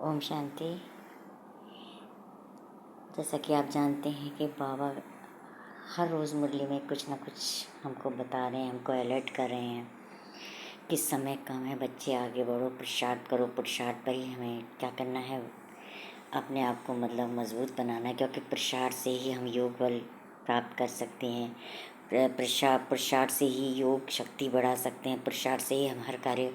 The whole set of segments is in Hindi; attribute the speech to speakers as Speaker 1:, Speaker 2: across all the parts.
Speaker 1: ओम शांति। जैसा कि आप जानते हैं कि बाबा हर रोज़ मुरली में कुछ ना कुछ हमको बता रहे हैं, हमको अलर्ट कर रहे हैं कि समय कम है, बच्चे आगे बढ़ो, पुरुषार्थ करो। पुरुषार्थ पर ही हमें क्या करना है, अपने आप को मजबूत बनाना है, क्योंकि पुरुषार्थ से ही हम योग बल प्राप्त कर सकते हैं। पुरुषार्थ से ही योग शक्ति बढ़ा सकते हैं। पुरुषार्थ से ही हम हर कार्य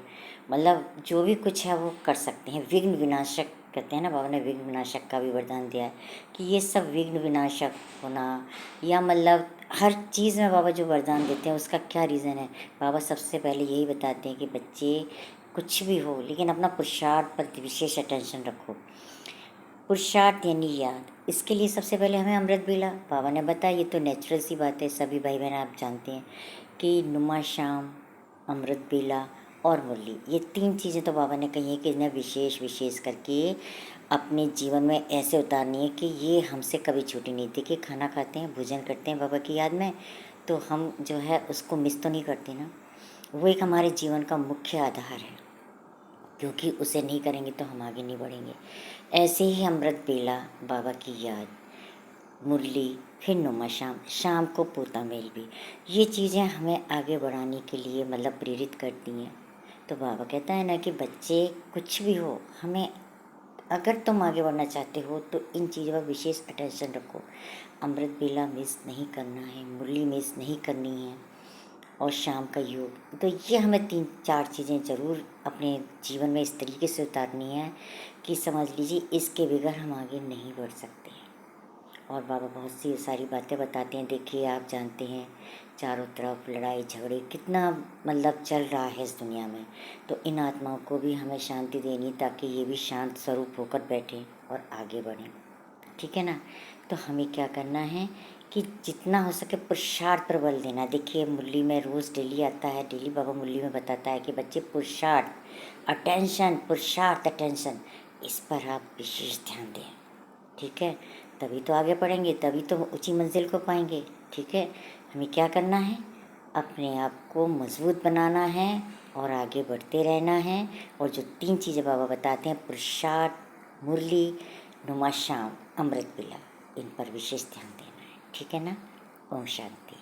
Speaker 1: जो भी कुछ है वो कर सकते हैं। विघ्न विनाशक कहते हैं ना, बाबा ने विघ्न विनाशक का भी वरदान दिया है कि ये सब विघ्न विनाशक होना या हर चीज़ में बाबा जो वरदान देते हैं उसका क्या रीज़न है। बाबा सबसे पहले यही बताते हैं कि बच्चे कुछ भी हो लेकिन अपना पुरुषार्थ पर विशेष अटेंशन रखो। पुरुषार्थ यानी याद, इसके लिए सबसे पहले हमें अमृत बेला बाबा ने बताया। ये तो नेचुरल सी बात है, सभी भाई बहन आप जानते हैं कि नुमा शाम, अमृत बेला और मुरली, ये 3 चीज़ें तो बाबा ने कही है कि इन्हें विशेष करके अपने जीवन में ऐसे उतारनी है कि ये हमसे कभी छूटी नहीं थी। कि खाना खाते हैं, भोजन करते हैं बाबा की याद में, तो हम जो है उसको मिस तो नहीं करते ना। वो एक हमारे जीवन का मुख्य आधार है, क्योंकि उसे नहीं करेंगे तो हम आगे नहीं बढ़ेंगे। ऐसे ही अमृत बेला, बाबा की याद, मुरली, फिर नुमा शाम, शाम को पोता मेल भी, ये चीज़ें हमें आगे बढ़ाने के लिए प्रेरित करती हैं। तो बाबा कहता है ना कि बच्चे कुछ भी हो, हमें अगर तुम आगे बढ़ना चाहते हो तो इन चीज़ों पर विशेष अटेंशन रखो। अमृत बेला मिस नहीं करना है, मुरली मिस नहीं करनी है, और शाम का योग। तो ये हमें 3-4 चीज़ें ज़रूर अपने जीवन में इस तरीके से उतारनी है कि समझ लीजिए इसके बगैर हम आगे नहीं बढ़ सकते। और बाबा बहुत सी सारी बातें बताते हैं। देखिए आप जानते हैं चारों तरफ लड़ाई झगड़े कितना चल रहा है इस दुनिया में, तो इन आत्माओं को भी हमें शांति देनी, ताकि ये भी शांत स्वरूप होकर बैठें और आगे बढ़ें। ठीक है ना। तो हमें क्या करना है कि जितना हो सके पुरुषार्थ पर बल देना। देखिए मुरली में रोज़ डेली आता है, डेली बाबा मुरली में बताता है कि बच्चे पुरुषार्थ अटेंशन, पुरुषार्थ अटेंशन, इस पर आप विशेष ध्यान दें। ठीक है, तभी तो आगे बढ़ेंगे, तभी तो ऊंची मंजिल को पाएंगे। ठीक है, हमें क्या करना है, अपने आप को मजबूत बनाना है और आगे बढ़ते रहना है। और जो 3 चीज़ें बाबा बताते हैं, पुरुषार्थ, मुरली, नुमा शाम, अमृत बेला, इन पर विशेष ध्यान देना है। ठीक है ना। ओम शांति।